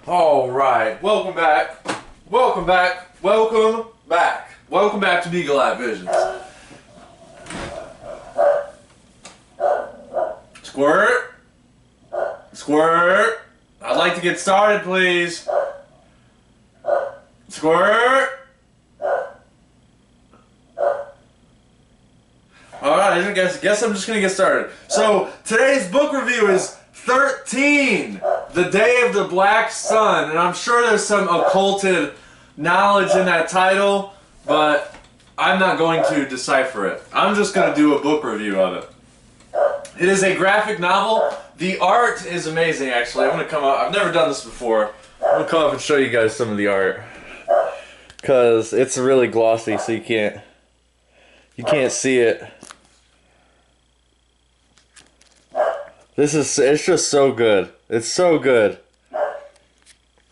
Alright, welcome back. Welcome back. Welcome back. Welcome back to Eagle Eye Visions. Squirt. Squirt. I'd like to get started, please. Squirt. Alright, I guess I'm just gonna get started. So, today's book review is 13, The Day of the Black Sun, and I'm sure there's some occulted knowledge in that title, but I'm not going to decipher it. I'm just going to do a book review of it. It is a graphic novel. The art is amazing, actually. I'm going to come up. I've never done this before. I'm going to come up and show you guys some of the art, because it's really glossy, so you can't see it. It's just so good. It's so good.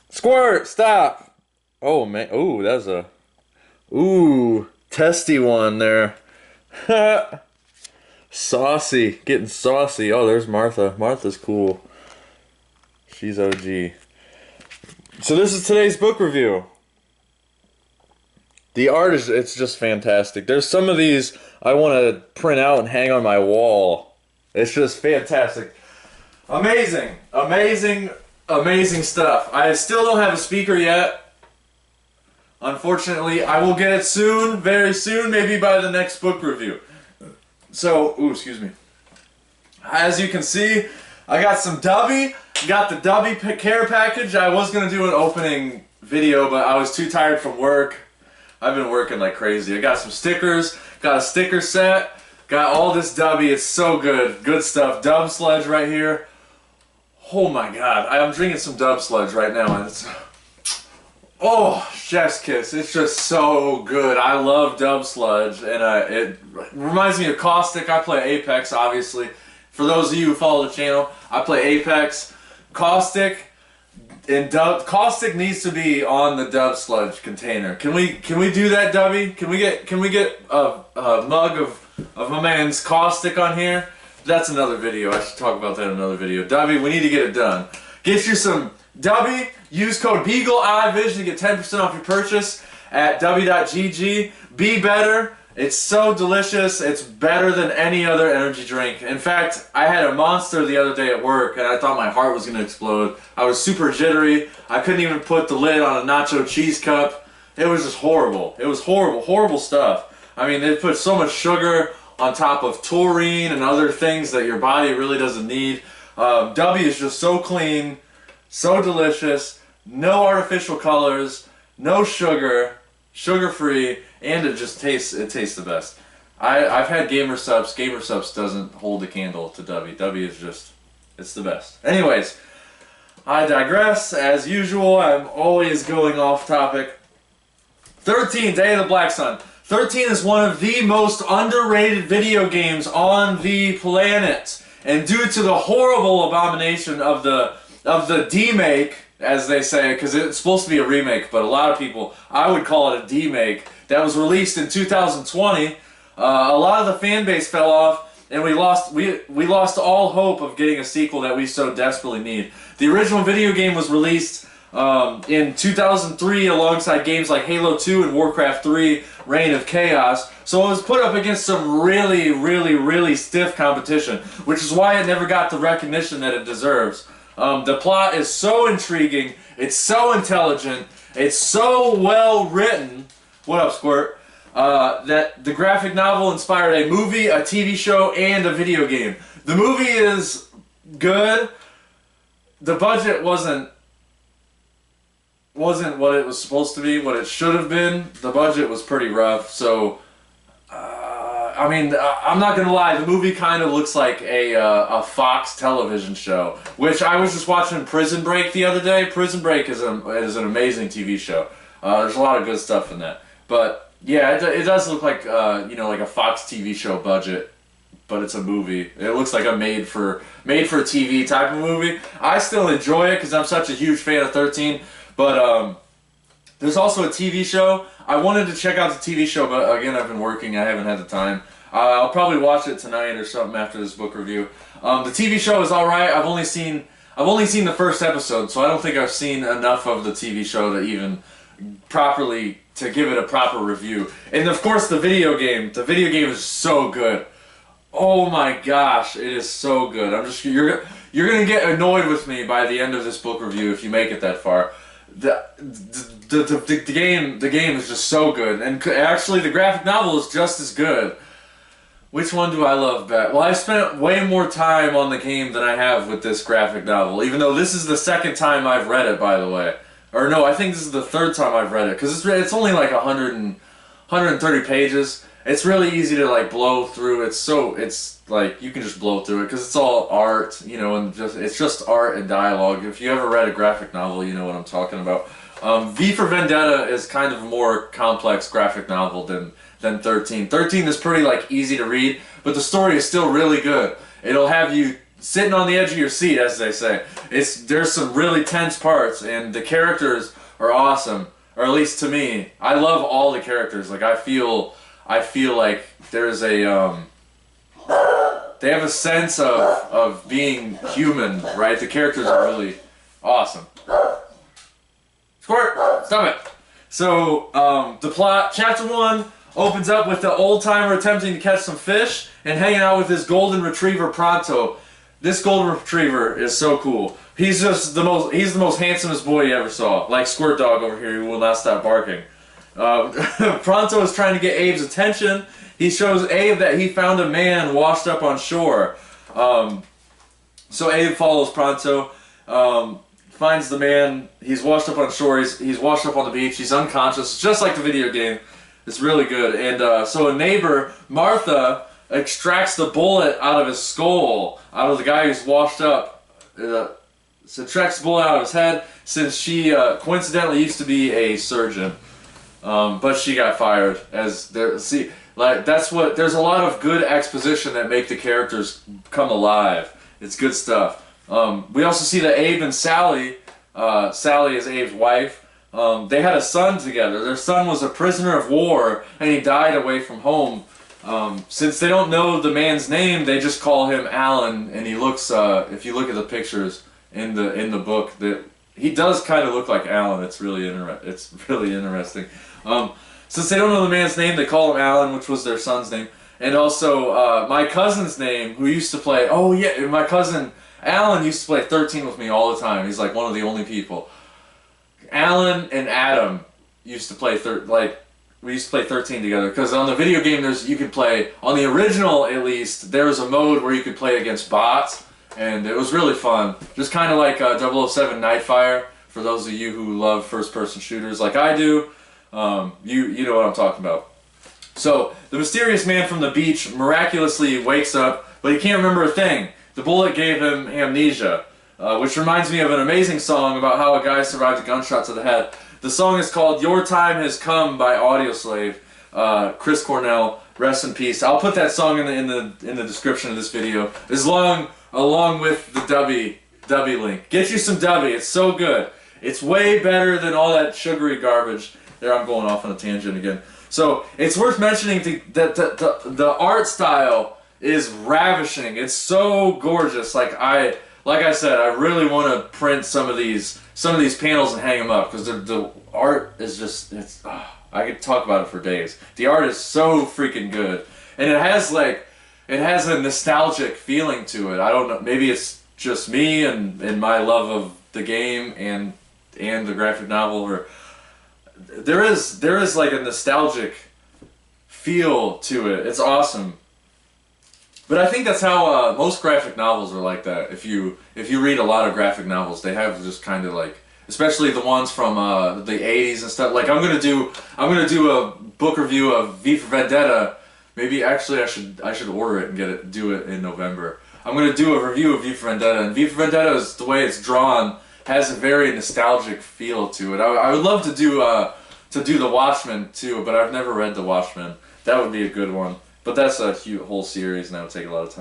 Squirt, stop. Oh man, ooh, that's a, testy one there. Saucy, getting saucy. Oh, there's Martha. Martha's cool. She's OG. So this is today's book review. The art is, it's just fantastic. There's some of these I want to print out and hang on my wall. It's just fantastic. Amazing, amazing, amazing stuff. I still don't have a speaker yet. Unfortunately, I will get it soon, very soon, maybe by the next book review. So, excuse me. As you can see, I got some Dubby. Got the Dubby care package. I was going to do an opening video, but I was too tired from work. I've been working like crazy. I got some stickers, got a sticker set. Got all this Dubby, it's so good. Good stuff. Dub Sludge right here. Oh my god, I'm drinking some Dub Sludge right now and it's... Oh, chef's kiss. It's just so good. I love Dub Sludge and it reminds me of Caustic. I play Apex, obviously. For those of you who follow the channel, I play Apex. Caustic and Caustic needs to be on the Dub Sludge container. Can we do that, Dubby? Can we get a mug of my man's Caustic on here? That's another video. I should talk about that in another video. Dubby, we need to get it done. Get you some Dubby. Use code BeagleEyeVision to get 10% off your purchase at dubby.gg. Be better. It's so delicious. It's better than any other energy drink. In fact, I had a Monster the other day at work and I thought my heart was going to explode. I was super jittery. I couldn't even put the lid on a nacho cheese cup. It was just horrible. It was horrible, horrible stuff. I mean, they put so much sugar on top of taurine and other things that your body really doesn't need. Dubby is just so clean, so delicious, no artificial colors, no sugar, sugar-free, and it just tastes the best. I've had Gamer Subs. Gamer Subs doesn't hold a candle to Dubby. Dubby is just, it's the best. Anyways, I digress. As usual, I'm always going off topic. 13, Day of the Black Sun. 13 is one of the most underrated video games on the planet, and due to the horrible abomination of the demake, as they say, because it's supposed to be a remake, but a lot of people, I would call it a demake, that was released in 2020. A lot of the fan base fell off, and we lost all hope of getting a sequel that we so desperately need. The original video game was released in 2003 alongside games like Halo 2 and Warcraft 3 Reign of Chaos, so it was put up against some really, really, really stiff competition, which is why it never got the recognition that it deserves. The plot is so intriguing, it's so intelligent, it's so well written, what up Squirt, that the graphic novel inspired a movie, a TV show, and a video game. The movie is good. The budget wasn't what it was supposed to be, what it should have been. The budget was pretty rough, so I mean, I'm not gonna lie, the movie kind of looks like a Fox television show, which I was just watching Prison Break the other day. Prison Break is an amazing TV show. There's a lot of good stuff in that, but yeah, it does look like you know, like a Fox TV show budget, but it's a movie. It looks like a made for TV type of movie. I still enjoy it because I'm such a huge fan of 13. But there's also a TV show. I wanted to check out the TV show, but again, I've been working. I haven't had the time. I'll probably watch it tonight or something after this book review. The TV show is alright. I've only seen I've only seen the first episode, so I don't think I've seen enough of the TV show to even properly to give it a proper review. And of course, the video game. The video game is so good. Oh my gosh, it is so good. You're gonna get annoyed with me by the end of this book review if you make it that far. The game is just so good, and actually the graphic novel is just as good. Which one do I love better? Well, I spent way more time on the game than I have with this graphic novel, even though this is the second time I've read it, by the way. Or no, I think this is the third time I've read it, because it's only like 130 pages. It's really easy to like blow through. It's like you can just blow through it because it's all art, you know, and it's just art and dialogue. If you ever read a graphic novel, you know what I'm talking about. V for Vendetta is kind of a more complex graphic novel than 13. 13 is pretty like easy to read, but the story is still really good. It'll have you sitting on the edge of your seat, as they say. There's some really tense parts, and the characters are awesome, or at least to me. I love all the characters. Like I feel like there's a they have a sense of being human, right? The characters are really awesome. Squirt, stop it. So the plot, chapter 1 opens up with the old timer attempting to catch some fish and hanging out with his golden retriever Pronto. This golden retriever is so cool. He's just the most handsomest boy you ever saw. Like Squirt Dog over here, who will not stop barking. Pronto is trying to get Abe's attention. He shows Abe that he found a man washed up on shore. So Abe follows Pronto, finds the man. He's washed up on shore. He's washed up on the beach. He's unconscious, just like the video game. It's really good. And so a neighbor, Martha, extracts the bullet out of his skull, out of the guy who's washed up. Subtracts the bullet out of his head, since she coincidentally used to be a surgeon. But she got fired. There's a lot of good exposition that make the characters come alive. It's good stuff. We also see that Abe and Sally, Sally is Abe's wife, they had a son together. Their son was a prisoner of war, and he died away from home. Since they don't know the man's name, they just call him Alan, and he looks, if you look at the pictures in the book, that he does kind of look like Alan. It's really interesting. Since they don't know the man's name, they call him Alan, which was their son's name. And also, my cousin's name, who used to play, oh yeah, my cousin Alan used to play 13 with me all the time. He's like one of the only people. Alan and Adam used to play we used to play 13 together, because on the video game you could play, on the original at least, there was a mode where you could play against bots, and it was really fun. Just kind of like 007 Nightfire, for those of you who love first-person shooters like I do. You know what I'm talking about. So, the mysterious man from the beach miraculously wakes up, but he can't remember a thing. The bullet gave him amnesia, which reminds me of an amazing song about how a guy survived a gunshot to the head. The song is called Your Time Has Come by Audioslave. Chris Cornell, rest in peace. I'll put that song in the description of this video, along with the Dubby link. Get you some Dubby, it's so good. It's way better than all that sugary garbage. There, I'm going off on a tangent again. So, it's worth mentioning that the art style is ravishing. It's so gorgeous. Like I said, I really want to print some of these panels and hang them up, because the art is just, I could talk about it for days. The art is so freaking good, and it has a nostalgic feeling to it. I don't know, maybe it's just me and my love of the game and the graphic novel, or there is like a nostalgic feel to it. It's awesome. But I think that's how most graphic novels are like that. If you read a lot of graphic novels, they have just kind of like, especially the ones from the 80s and stuff. Like I'm gonna do a book review of V for Vendetta. Maybe actually I should order it and do it in November. I'm gonna do a review of V for Vendetta, and V for Vendetta is, the way it's drawn, has a very nostalgic feel to it. I would love to do The Watchmen too, but I've never read The Watchmen. That would be a good one. But that's a whole series, and that would take a lot of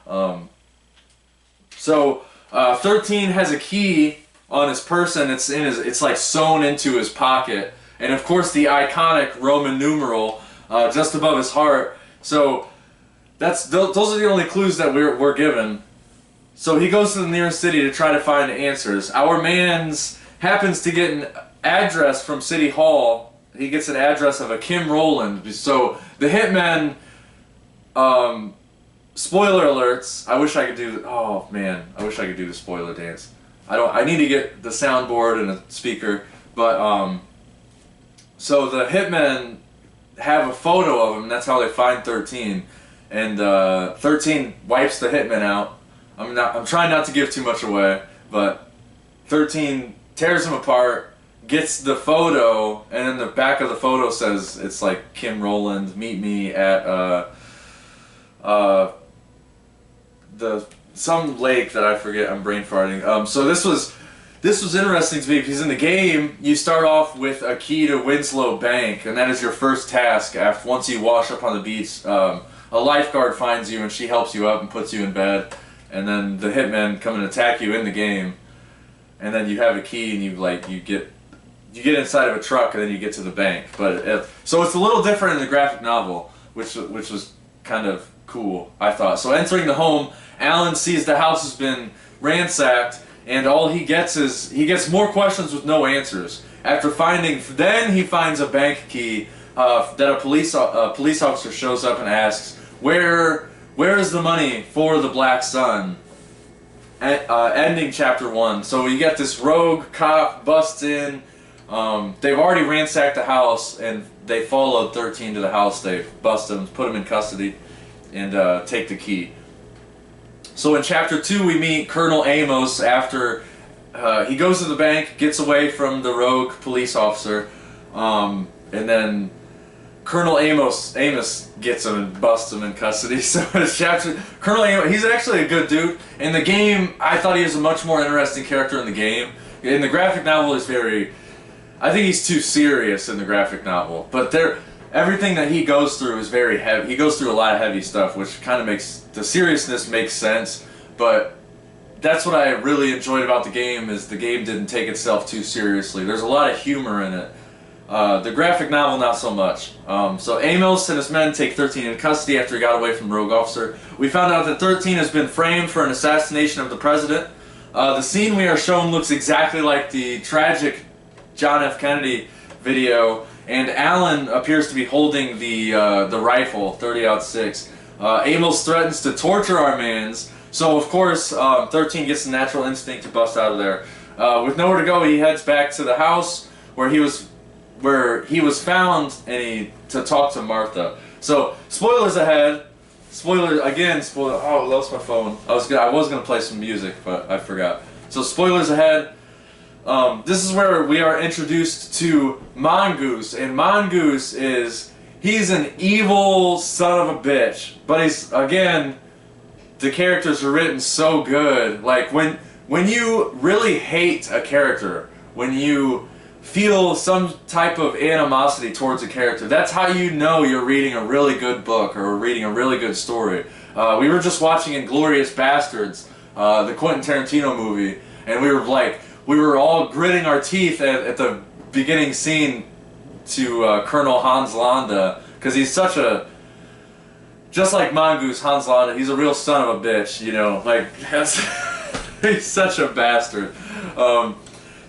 time. So 13 has a key on his person. It's like sewn into his pocket, and of course the iconic Roman numeral just above his heart. So those are the only clues that we're given. So he goes to the nearest city to try to find answers. Our man's happens to get an address from City Hall. He gets an address of a Kim Rowland. So the hitman, spoiler alerts. I wish I could do, oh man, I wish I could do the spoiler dance. I need to get the soundboard and a speaker, but so the hitmen have a photo of him, and that's how they find 13. And 13 wipes the hitman out. I'm trying not to give too much away, but 13 tears him apart, gets the photo, and then the back of the photo says it's like Kim Rowland, meet me at some lake that I forget. I'm brain farting. So this was interesting to me because in the game you start off with a key to Winslow Bank, and that is your first task. Once you wash up on the beach, a lifeguard finds you and she helps you up and puts you in bed, and then the hitmen come and attack you in the game, and then you have a key and you get inside of a truck and then you get to the bank. But so it's a little different in the graphic novel, which was kind of cool, I thought. So entering the home, Alan sees the house has been ransacked, and all he gets more questions with no answers. Then he finds a bank key that a police officer shows up and asks, where is the money for the Black Sun? Ending chapter 1. So you get this rogue cop busts in. They've already ransacked the house, and they followed 13 to the house. They bust him, put him in custody, and take the key. So in chapter 2 we meet Colonel Amos after he goes to the bank, gets away from the rogue police officer, and then Colonel Amos gets him and busts him in custody. So it's Colonel Amos, he's actually a good dude. In the game, I thought he was a much more interesting character in the game. In the graphic novel, I think he's too serious in the graphic novel. But everything that he goes through is very heavy. He goes through a lot of heavy stuff, which kind of makes the seriousness makes sense. But that's what I really enjoyed about the game, is the game didn't take itself too seriously. There's a lot of humor in it. The graphic novel, not so much. So Amos and his men take 13 in custody after he got away from the rogue officer. We found out that 13 has been framed for an assassination of the president. The scene we are shown looks exactly like the tragic John F. Kennedy video, and Alan appears to be holding the rifle, 30-06. Amos threatens to torture our mans, so of course 13 gets the natural instinct to bust out of there. With nowhere to go, he heads back to the house where he was found, and to talk to Martha. So spoilers ahead. Spoiler again. Spoiler. Oh, I lost my phone. I was gonna play some music, but I forgot. So spoilers ahead. This is where we are introduced to Mongoose, and Mongoose he's an evil son of a bitch, but the characters are written so good. Like when you really hate a character, when you feel some type of animosity towards a character, that's how you know you're reading a really good book or reading a really good story. We were just watching Inglourious Bastards, the Quentin Tarantino movie, and we were all gritting our teeth at the beginning scene to Colonel Hans Landa, because he's just like Mongoose, Hans Landa, he's a real son of a bitch, you know, he's such a bastard.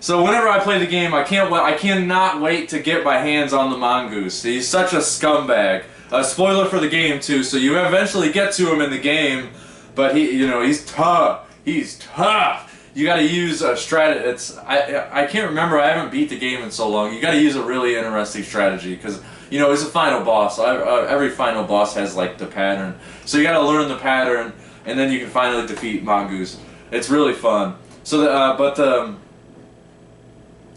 So whenever I play the game, I cannot wait to get my hands on the Mongoose. He's such a scumbag. Spoiler for the game too, so you eventually get to him in the game, but he's tough. He's tough. You got to use a strategy. I can't remember. I haven't beat the game in so long. You got to use a really interesting strategy because it's a final boss. Every final boss has like the pattern, so you got to learn the pattern, and then you can finally defeat Mongoose. It's really fun. So,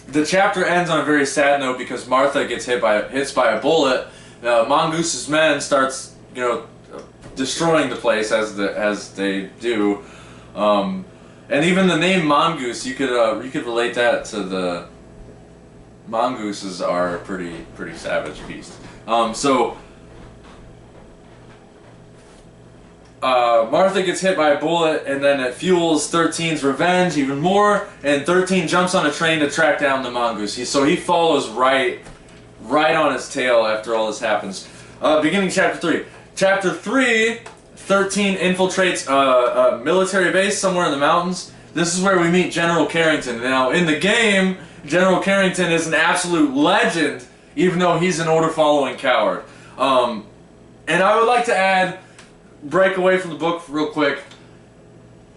the chapter ends on a very sad note because Martha gets hit by a bullet. Mongoose's men starts destroying the place as they do. And even the name Mongoose, you could relate that to the mongooses are a pretty savage beast. Martha gets hit by a bullet, and then it fuels 13's revenge even more. And 13 jumps on a train to track down the mongoose. So he follows right on his tail after all this happens. Beginning chapter 3. Chapter 3 13 infiltrates a military base somewhere in the mountains. This is where we meet General Carrington. Now, in the game, General Carrington is an absolute legend, even though he's an order-following coward. And I would like to add, break away from the book real quick,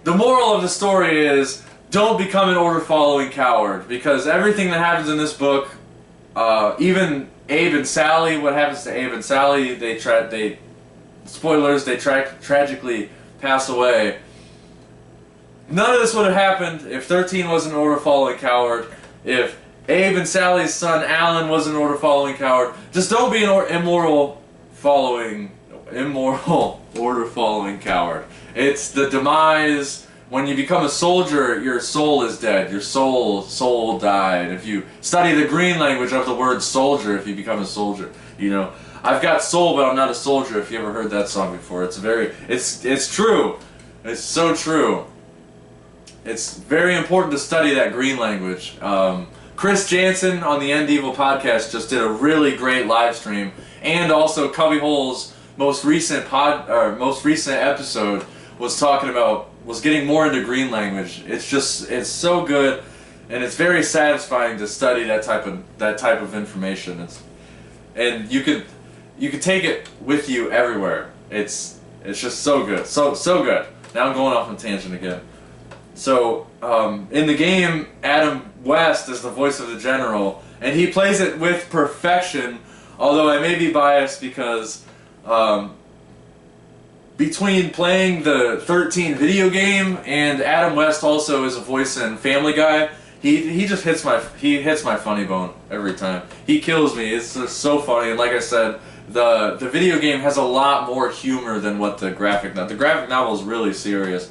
the moral of the story is, don't become an order-following coward, because everything that happens in this book, even Abe and Sally, what happens to Abe and Sally, spoilers, they tragically pass away. None of this would have happened if 13 was an order-following coward, if Abe and Sally's son Alan was an order-following coward. Just don't be an immoral order-following coward. It's the demise. When you become a soldier, your soul is dead. Your soul died. If you study the green language of the word soldier, if you become a soldier, you know, I've got soul, but I'm not a soldier. If you ever heard that song before, it's true. It's so true. It's very important to study that green language. Chris Jansen on the End Evil podcast just did a really great live stream, and also CubbyWhole's most recent episode was getting more into green language. It's so good, and it's very satisfying to study that type of information. And you could take it with you everywhere. It's just so good, so good. Now I'm going off on a tangent again. So in the game, Adam West is the voice of the general, and he plays it with perfection. Although I may be biased because between playing the 13 video game and Adam West also is a voice in Family Guy, he just hits my funny bone every time. He kills me. It's just so funny. And like I said, the video game has a lot more humor than what the graphic novel. The graphic novel is really serious.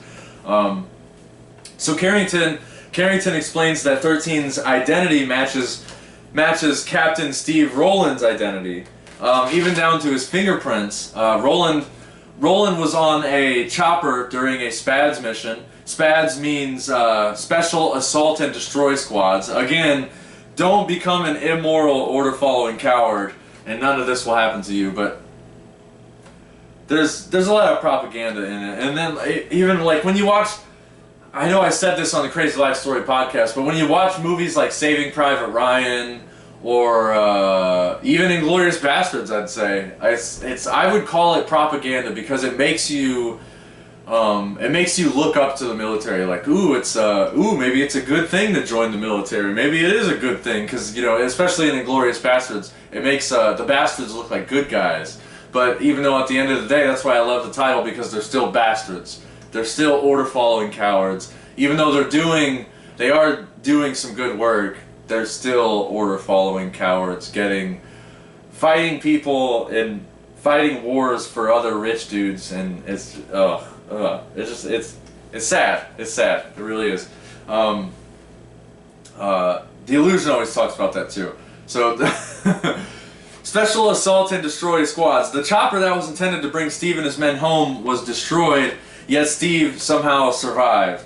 So Carrington explains that 13's identity matches Captain Steve Rowland's identity, even down to his fingerprints. Rowland was on a chopper during a SPADS mission. SPADS means Special Assault and Destroy Squads. Again, don't become an immoral order-following coward, and none of this will happen to you. But there's a lot of propaganda in it, and then even like when you watch. I know I said this on the Crazy Life Story podcast, but when you watch movies like Saving Private Ryan or even Inglourious Bastards, I'd say I would call it propaganda because it makes you look up to the military. Like, maybe it's a good thing to join the military. Maybe it is a good thing because, you know, especially in Inglourious Bastards, it makes the bastards look like good guys. But even though at the end of the day, that's why I love the title, because they're still bastards. They're still order-following cowards. Even though they are doing some good work, they're still order-following cowards, fighting people and fighting wars for other rich dudes, and it's sad. It's sad. It really is. The Illusion always talks about that too. So, Special Assault and Destroy Squads. The chopper that was intended to bring Steve and his men home was destroyed. Yet Steve somehow survived.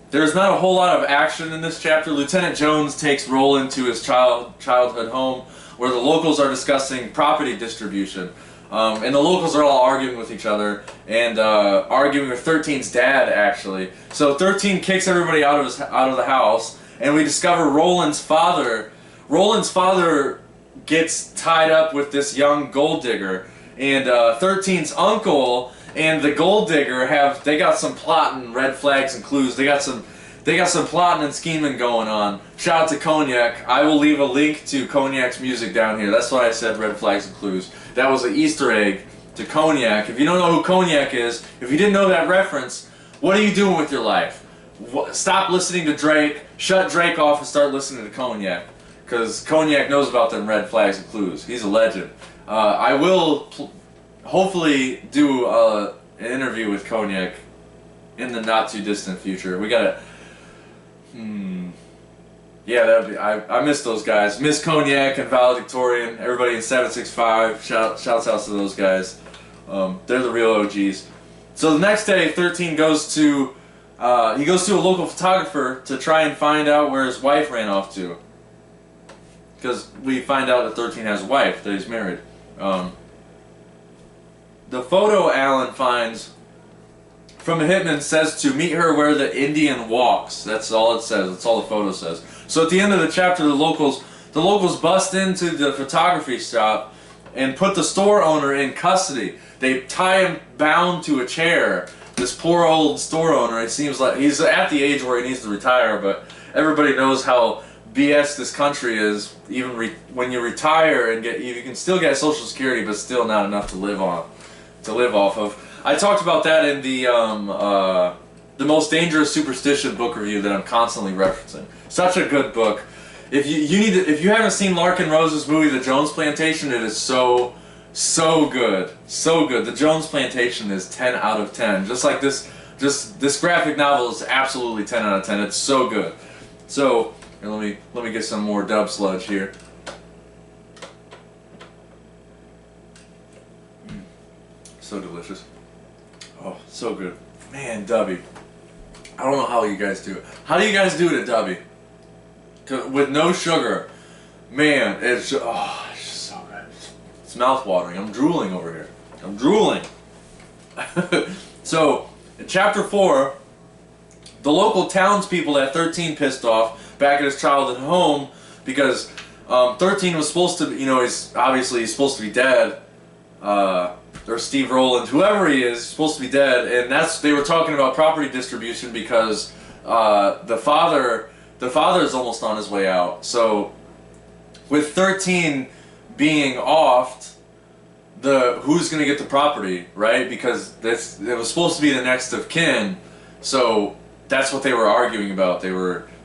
There's not a whole lot of action in this chapter. Lieutenant Jones takes Rowland to his childhood home, where the locals are discussing property distribution. And the locals are all arguing with each other, and arguing with 13's dad, actually. So 13 kicks everybody out of the house, and we discover Rowland's father. Rowland's father gets tied up with this young gold digger, and 13's uncle and the gold digger they got some plotting, red flags and clues. They got some plotting and scheming going on. Shout out to Conyac. I will leave a link to Conyac's music down here. That's why I said red flags and clues. That was an Easter egg to Conyac. If you don't know who Conyac is, if you didn't know that reference, what are you doing with your life? Stop listening to Drake. Shut Drake off and start listening to Conyac, because Conyac knows about them red flags and clues. He's a legend. I will hopefully do an interview with Conyac in the not too distant future. We gotta, yeah, that'd be. I miss those guys. Miss Conyac and Valedictorian. Everybody in 765. Shouts out to those guys. They're the real OGs. So the next day, 13 goes to a local photographer to try and find out where his wife ran off to. Because we find out that 13 has a wife, that he's married. the photo Alan finds from a hitman says to meet her where the Indian walks. That's all it says. That's all the photo says. So at the end of the chapter, the locals bust into the photography shop and put the store owner in custody. They tie him bound to a chair. This poor old store owner, it seems like he's at the age where he needs to retire, but everybody knows how BS this country is. Even when you retire and you can still get Social Security, but still not enough to live off of. I talked about that in the Most Dangerous Superstition book review that I'm constantly referencing. Such a good book. If you haven't seen Larkin Rose's movie The Jones Plantation, it is so good, so good. The Jones Plantation is 10 out of 10. Just like this graphic novel is absolutely 10 out of 10. It's so good. So here, let me get some more dub sludge here. So delicious. Oh, so good. Man, Dubby. I don't know how you guys do it. How do you guys do it at Dubby? With no sugar. Man, it's just so good. It's mouth-watering. I'm drooling over here. I'm drooling. So, in Chapter 4, the local townspeople that 13 pissed off back at his childhood home because 13 was supposed to, he's supposed to be dead. Or Steve Rowland, whoever he is, supposed to be dead, and they were talking about property distribution because the father is almost on his way out. So with 13 being offed, who's going to get the property, right? Because it was supposed to be the next of kin. So that's what they were arguing about.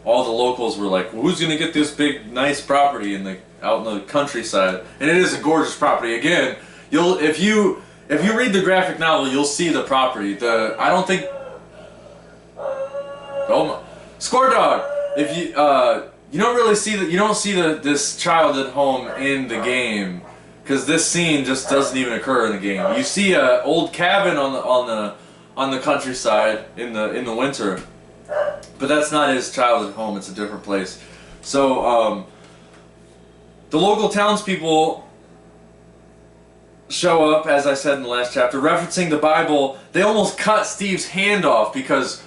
All the locals were like, well, who's going to get this big nice property out in the countryside? And it is a gorgeous property. Again, if you read the graphic novel, you'll see the property. I don't think. Oh my, Score Dog. If you don't really see this childhood home in the game, because this scene just doesn't even occur in the game. You see a old cabin on the countryside in the winter, but that's not his childhood home. It's a different place. So the local townspeople show up, as I said in the last chapter, referencing the Bible. They almost cut Steve's hand off because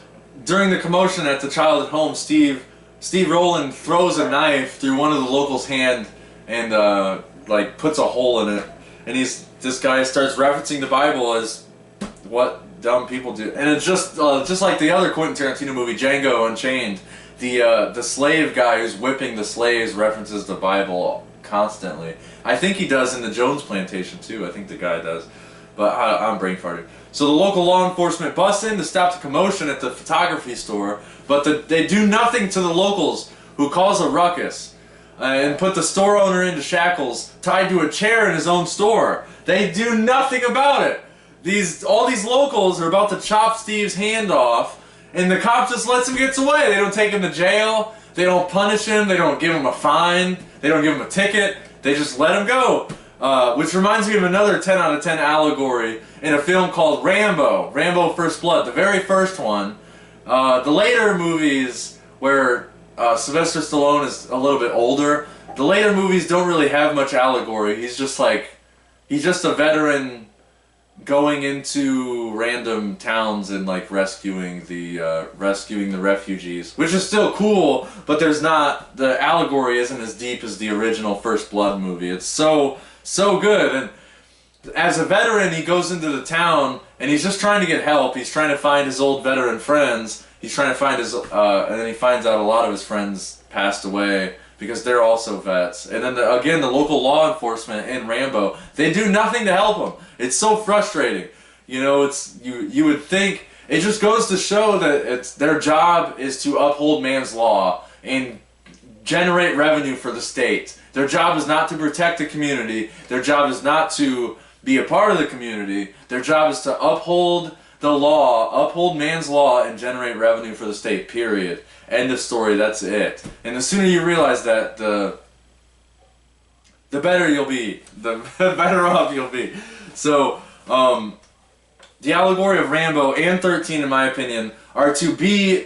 during the commotion at the childhood home, Steve Rowland throws a knife through one of the locals' hand and puts a hole in it. And this guy starts referencing the Bible as what dumb people do. And it's just like the other Quentin Tarantino movie, Django Unchained. The slave guy who's whipping the slaves references the Bible constantly. I think he does in the Jones Plantation too. I think the guy does, but I'm brain farted. So the local law enforcement busts in to stop the commotion at the photography store, but they do nothing to the locals, who cause a ruckus and put the store owner into shackles, tied to a chair in his own store. They do nothing about it. All these locals are about to chop Steve's hand off, and the cop just lets him get away. They don't take him to jail. They don't punish him. They don't give him a fine. They don't give him a ticket. They just let him go. Which reminds me of another 10 out of 10 allegory in a film called Rambo. Rambo First Blood, the very first one. The later movies where Sylvester Stallone is a little bit older, the later movies don't really have much allegory. He's just a veteran going into random towns and rescuing the refugees, which is still cool, but the allegory isn't as deep as the original First Blood movie. It's so good. And as a veteran, he goes into the town and he's just trying to get help. He's trying to find his old veteran friends. He's trying to find and then he finds out a lot of his friends passed away because they're also vets. And then again, the local law enforcement in Rambo, they do nothing to help him. It's so frustrating. You would think, it just goes to show that their job is to uphold man's law and generate revenue for the state. Their job is not to protect the community. Their job is not to be a part of the community. Their job is to uphold the law, uphold man's law, and generate revenue for the state, period. End of story, that's it. And the sooner you realize that, the better you'll be. The better off you'll be. So, the allegory of Rambo and 13, in my opinion, are just be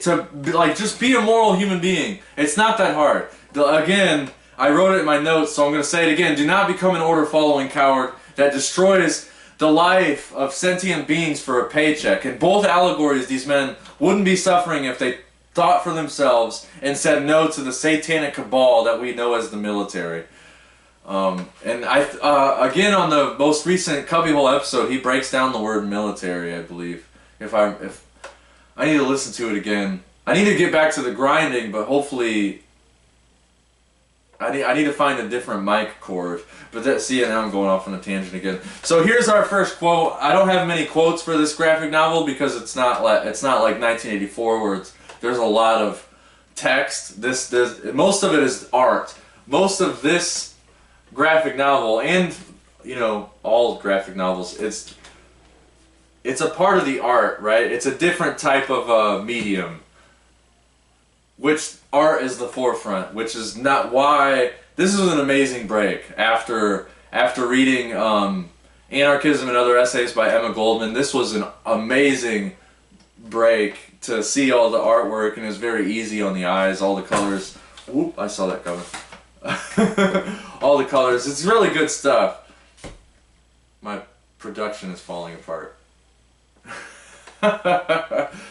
a moral human being. It's not that hard. Again, I wrote it in my notes, so I'm going to say it again. Do not become an order-following coward that destroys the life of sentient beings for a paycheck. In both allegories, these men wouldn't be suffering if they thought for themselves and said no to the satanic cabal that we know as the military. And again, on the most recent CubbyWhole episode, he breaks down the word military, I believe. If I need to listen to it again. I need to get back to the grinding, but hopefully I need to find a different mic cord. But see, now I'm going off on a tangent again. So here's our first quote. I don't have many quotes for this graphic novel because it's not like 1984 where there's a lot of text. Most of it is art. Most of this graphic novel, and all graphic novels, it's a part of the art, right? It's a different type of medium, which art is the forefront, which is not why this is an amazing break. After reading Anarchism and Other Essays by Emma Goldman, this was an amazing break to see all the artwork, and it was very easy on the eyes, all the colors. Whoop, I saw that coming. All the colors. It's really good stuff. My production is falling apart.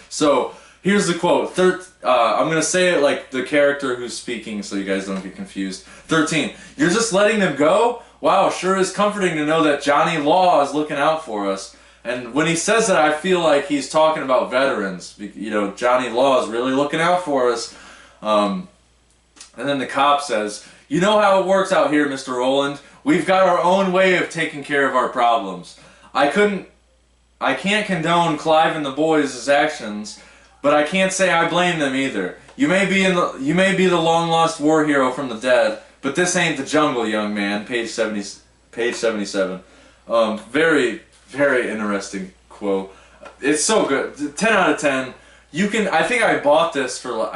So here's the quote. I'm going to say it like the character who's speaking so you guys don't get confused. 13. You're just letting them go? Wow, sure is comforting to know that Johnny Law is looking out for us. And when he says that, I feel like he's talking about veterans. Johnny Law is really looking out for us. And then the cop says, you know how it works out here, Mr. Rowland. We've got our own way of taking care of our problems. I can't condone Clive and the boys' actions, but I can't say I blame them either. You may be the long-lost war hero from the dead, but this ain't the jungle, young man. Page 77. Very, very interesting quote. It's so good. 10 out of 10. I think I bought this for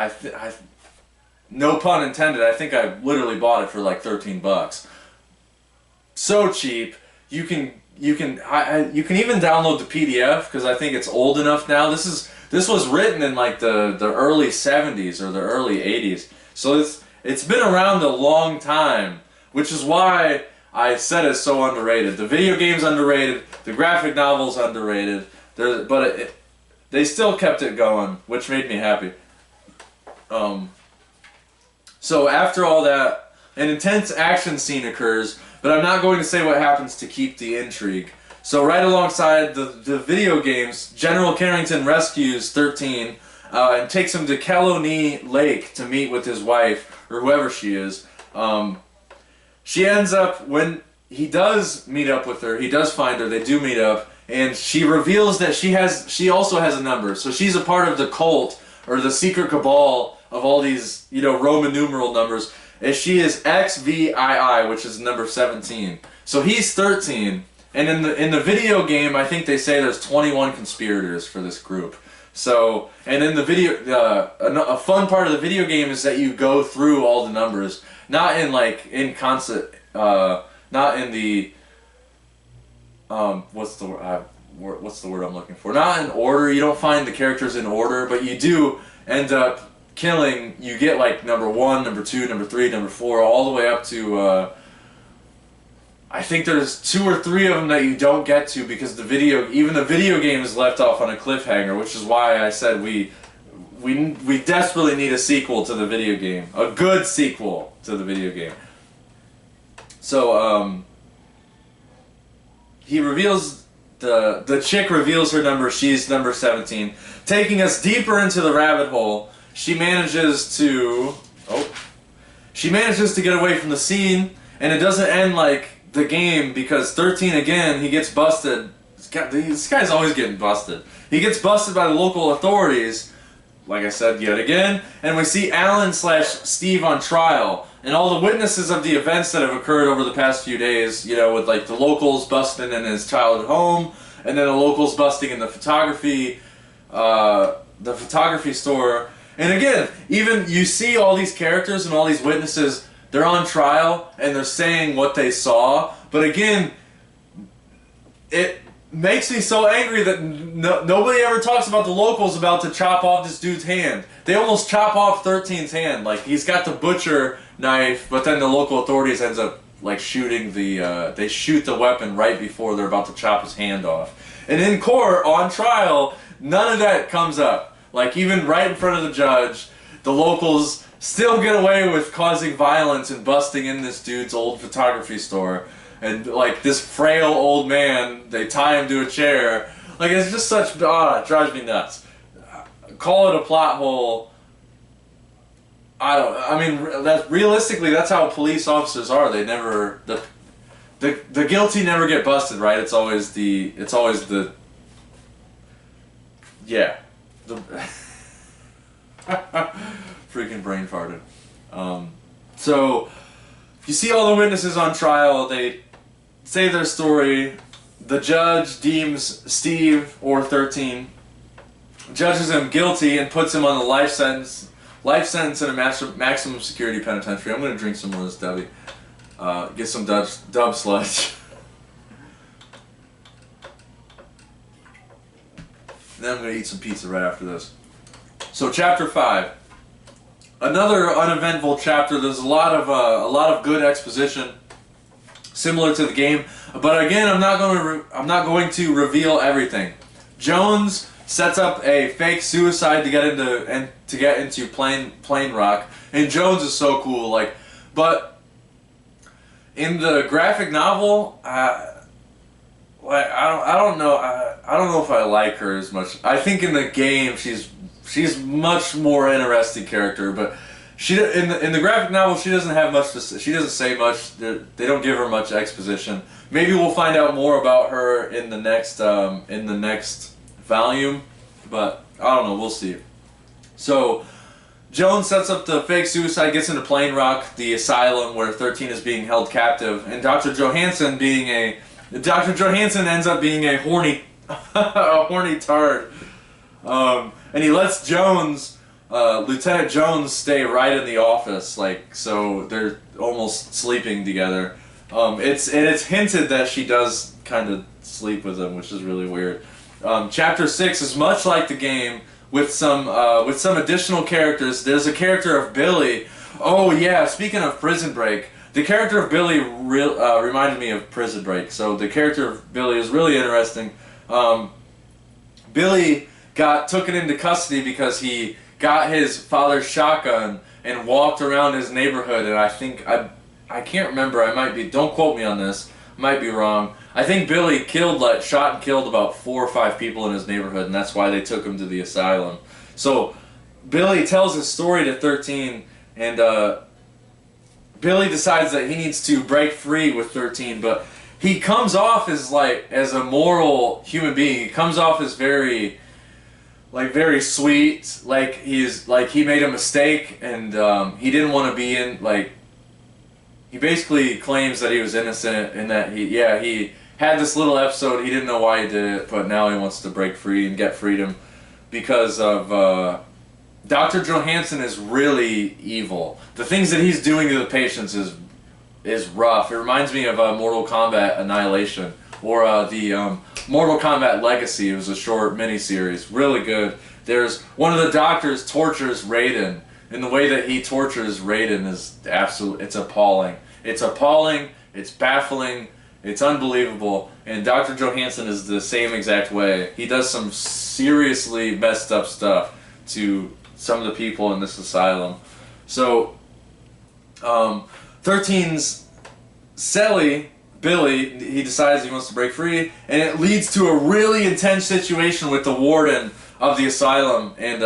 no pun intended. I think I literally bought it for like 13 bucks. So cheap. You can even download the PDF because I think it's old enough now. This was written in like the early 70s or the early 80s. So it's been around a long time, which is why I said it's so underrated. The video game's underrated, the graphic novel's underrated. They still kept it going, which made me happy. So after all that, an intense action scene occurs, but I'm not going to say what happens to keep the intrigue. So right alongside the video games, General Carrington rescues 13 and takes him to Kelowna Lake to meet with his wife, or whoever she is. She ends up, when he does meet up with her, he does find her, they do meet up, and she reveals that she also has a number. So she's a part of the cult, or the secret cabal of all these, Roman numeral numbers, and she is XVII, which is number 17. So he's 13, and in the video game, I think they say there's 21 conspirators for this group. So, and in the video, a fun part of the video game is that you go through all the numbers, not in concert, not in the what's the word I'm looking for? Not in order. You don't find the characters in order, but you do end up killing. You get like number 1, number 2, number 3, number 4, all the way up to I think there's 2 or 3 of them that you don't get to because even the video game is left off on a cliffhanger, which is why I said we desperately need a sequel to the video game, a good sequel to the video game. So he reveals the chick reveals her number. She's number 17, taking us deeper into the rabbit hole. She manages to get away from the scene, and it doesn't end like the game because 13 again, he gets busted. This guy's always getting busted. He gets busted by the local authorities, like I said, yet again, and we see Alan/Steve on trial, and all the witnesses of the events that have occurred over the past few days, with like the locals busting in his childhood home, and then the locals busting in the photography store. And again, even you see all these characters and all these witnesses, they're on trial and they're saying what they saw. But again, it makes me so angry that nobody ever talks about the locals about to chop off this dude's hand. They almost chop off 13's hand. Like, he's got the butcher knife, but then the local authorities ends up like shooting the they shoot the weapon right before they're about to chop his hand off. And in court, on trial, none of that comes up. Like, even right in front of the judge, the locals still get away with causing violence and busting in this dude's old photography store. And, like, this frail old man, they tie him to a chair. Like, it's just such, it drives me nuts. Call it a plot hole. I mean, realistically, that's how police officers are. They never, the guilty never get busted, right? It's always the, yeah. Freaking brain farted. So, you see all the witnesses on trial, they say their story. The judge deems Steve, or 13, judges him guilty and puts him on the life sentence in a maximum security penitentiary. I'm going to drink some more of this Debbie. Get some dub sludge. Then I'm going to eat some pizza right after this. So, chapter 5. Another uneventful chapter. There's a lot of good exposition, similar to the game. But again, I'm not going to reveal everything. Jones sets up a fake suicide to get into Plain Rock, and Jones is so cool. Like, but in the graphic novel, I don't know if I like her as much. I think in the game she's much more interesting character, but in the graphic novel she doesn't have much to say. She doesn't say much. They don't give her much exposition. Maybe we'll find out more about her in the next volume, but I don't know. We'll see. So Jones sets up the fake suicide, gets into Plain Rock, the asylum where 13 is being held captive, and Dr. Johansson ends up being a horny tard. And he lets Jones, Lieutenant Jones, stay right in the office, like, so they're almost sleeping together. It's hinted that she does kind of sleep with him, which is really weird. Chapter 6 is much like the game, with some additional characters. There's a character of Billy. Oh yeah, speaking of Prison Break, the character of Billy reminded me of Prison Break. So the character of Billy is really interesting. Billy got taken into custody because he got his father's shotgun and walked around his neighborhood, and I think, I can't remember, I might be, don't quote me on this, might be wrong. I think Billy shot and killed about 4 or 5 people in his neighborhood, and that's why they took him to the asylum. So Billy tells his story to 13, and Billy decides that he needs to break free with 13, but he comes off as a moral human being. He comes off as very sweet, like he made a mistake and he didn't want to be in, he basically claims that he was innocent and that he had this little episode, he didn't know why he did it, but now he wants to break free and get freedom because of Dr. Johansson is really evil. The things that he's doing to the patients is rough. It reminds me of Mortal Kombat Annihilation, or the Mortal Kombat Legacy. It was a short mini-series. Really good. There's one of the doctors tortures Raiden, and the way that he tortures Raiden is it's appalling. It's appalling, it's baffling, it's unbelievable, and Dr. Johansson is the same exact way. He does some seriously messed up stuff to some of the people in this asylum. So, 13's Celly, Billy, he decides he wants to break free, and it leads to a really intense situation with the warden of the asylum. And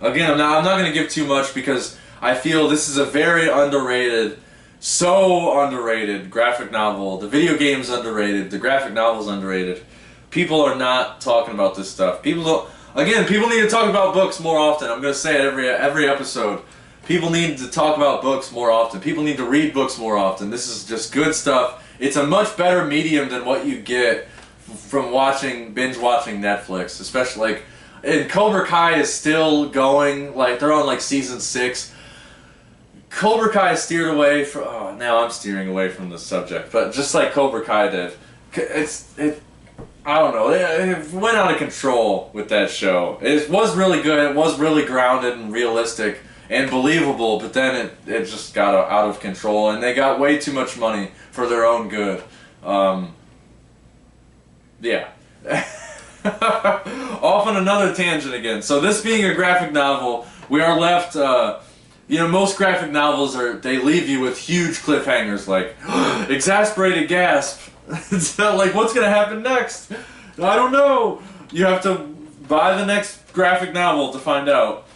again, I'm not going to give too much because I feel this is a very underrated, so underrated graphic novel. The video game's underrated, the graphic novel's underrated. People are not talking about this stuff. People need to talk about books more often. I'm going to say it every episode. People need to talk about books more often. People need to read books more often. This is just good stuff. It's a much better medium than what you get from binge watching Netflix. Especially and Cobra Kai is still going. They're on season 6. Cobra Kai steered away from. Oh, now I'm steering away from the subject. But just like Cobra Kai did, I don't know. It went out of control with that show. It was really good. It was really grounded and realistic. and believable, but then it just got out of control, and they got way too much money for their own good. Yeah. Off on another tangent again. So this being a graphic novel, we are left, you know, most graphic novels they leave you with huge cliffhangers, like, exasperated gasp. It's not like, what's gonna happen next? I don't know. You have to buy the next graphic novel to find out.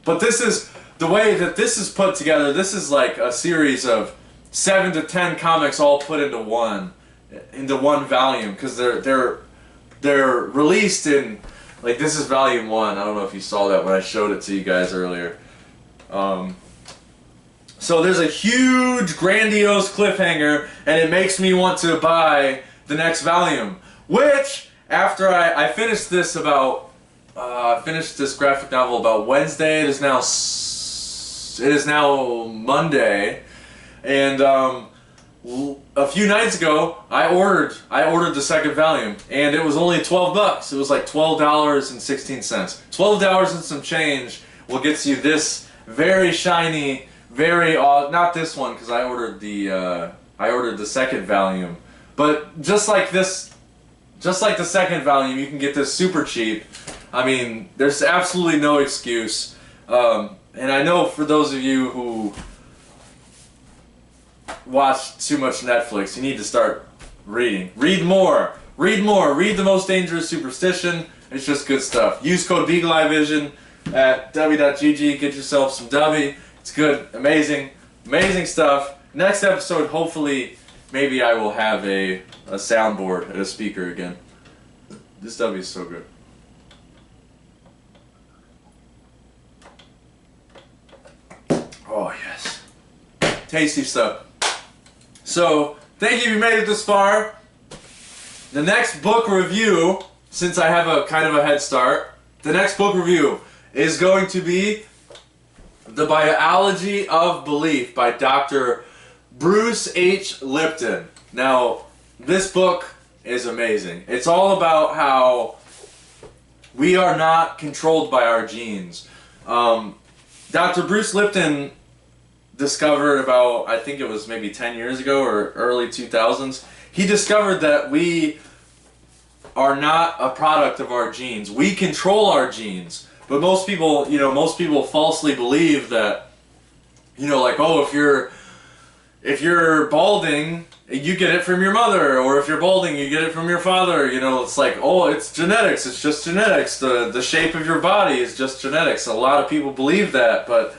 But this is, the way that this is put together, this is like a series of 7 to 10 comics all put into one volume, because they're released in, like, this is volume 1. I don't know if you saw that when I showed it to you guys earlier. So there's a huge, grandiose cliffhanger, and it makes me want to buy the next volume. Which, after I finished this finished this graphic novel about Wednesday. It is now Monday, and a few nights ago I ordered the second volume, and it was only $12. It was like $12.16. $12 and some change will get you this very shiny, very not this one, because I ordered the second volume, but just like the second volume, you can get this super cheap. I mean, there's absolutely no excuse. And I know for those of you who watch too much Netflix, you need to start reading. Read more. Read more. Read The Most Dangerous Superstition. It's just good stuff. Use code BeagleEyeVision at w.gg. Get yourself some W. It's good. Amazing. Amazing stuff. Next episode, hopefully, maybe I will have a soundboard and a speaker again. This W is so good. Oh, yes. Tasty stuff. So, thank you if you made it this far. The next book review, since I have a kind of a head start, the next book review is going to be The Biology of Belief by Dr. Bruce H. Lipton. Now, this book is amazing. It's all about how we are not controlled by our genes. Dr. Bruce Lipton discovered about, I think it was maybe 10 years ago or early 2000s, he discovered that we are not a product of our genes. We control our genes. But most people, most people falsely believe that, like, oh, if you're balding, you get it from your mother, or if you're balding, you get it from your father. It's like, oh, it's genetics. It's just genetics. The shape of your body is just genetics. A lot of people believe that, but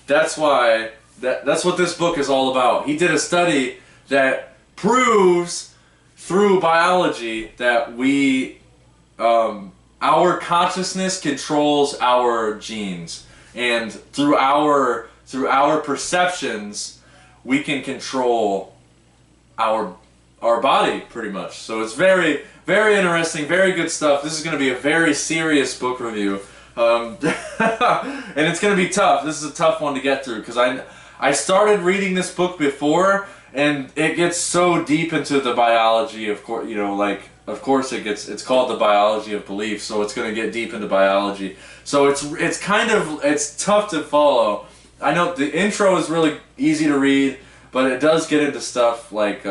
that's why that's what this book is all about. He did a study that proves through biology that our consciousness controls our genes, and through our perceptions, we can control our body pretty much. So it's very, very interesting, very good stuff. This is going to be a very serious book review, and it's going to be tough. This is a tough one to get through because I started reading this book before, and it gets so deep into the biology. Of course, of course it's called The Biology of Belief, so it's going to get deep into biology. So it's tough to follow. I know the intro is really easy to read, but it does get into stuff like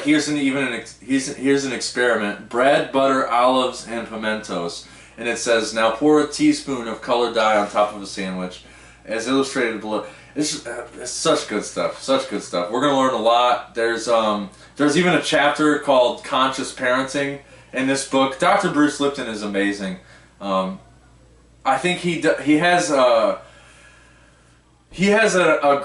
here's an experiment: bread, butter, olives, and pimentos. And it says, now pour a teaspoon of colored dye on top of a sandwich, as illustrated below. It's such good stuff. Such good stuff. We're gonna learn a lot. There's even a chapter called Conscious Parenting in this book. Dr. Bruce Lipton is amazing. I think he has a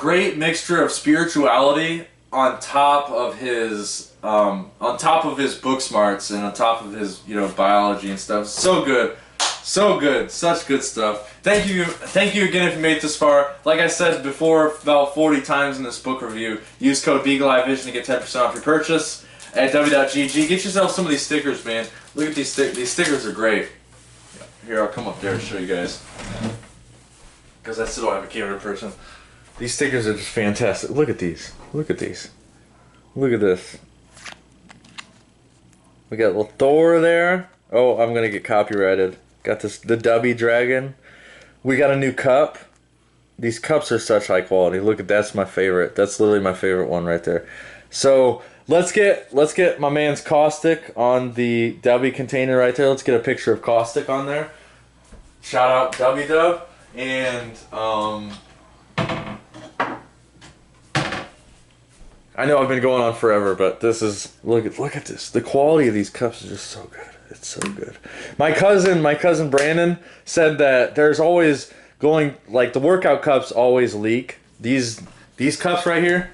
great mixture of spirituality on top of his book smarts and on top of his biology and stuff. So good. So good. Such good stuff. Thank you again if you made it this far. Like I said before about 40 times in this book review, use code BeagleEyeVision to get 10% off your purchase at w.gg. Get yourself some of these stickers, man. Look at these stickers. These stickers are great. Here, I'll come up there and show you guys, because I still don't have a camera person. These stickers are just fantastic. Look at these. Look at these. Look at this. We got a little Thor there. Oh, I'm gonna get copyrighted. Got the Dubby Dragon We got a new cup. These cups are such high quality. Look at that's my favorite. That's literally my favorite one right there. So let's get my man's caustic on the Dubby container right there. Let's get a picture of caustic on there. Shout out Dubby Dub. And I know I've been going on forever, but this is look at this. The quality of these cups is just so good. It's so good. My cousin Brandon said that there's always going like the workout cups always leak. These cups right here,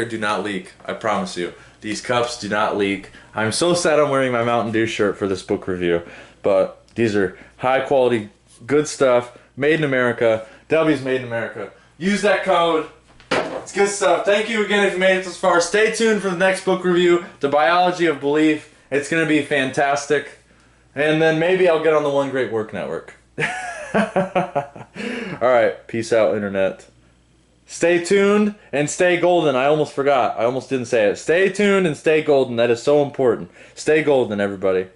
do not leak. I promise you. These cups do not leak. I'm so sad I'm wearing my Mountain Dew shirt for this book review, but these are high quality, good stuff, made in America. W's made in America. Use that code. It's good stuff. Thank you again if you made it this far. Stay tuned for the next book review, The Biology of Belief. It's going to be fantastic. And then maybe I'll get on the One Great Work Network. Alright, peace out, Internet. Stay tuned and stay golden. I almost forgot. I almost didn't say it. Stay tuned and stay golden. That is so important. Stay golden, everybody.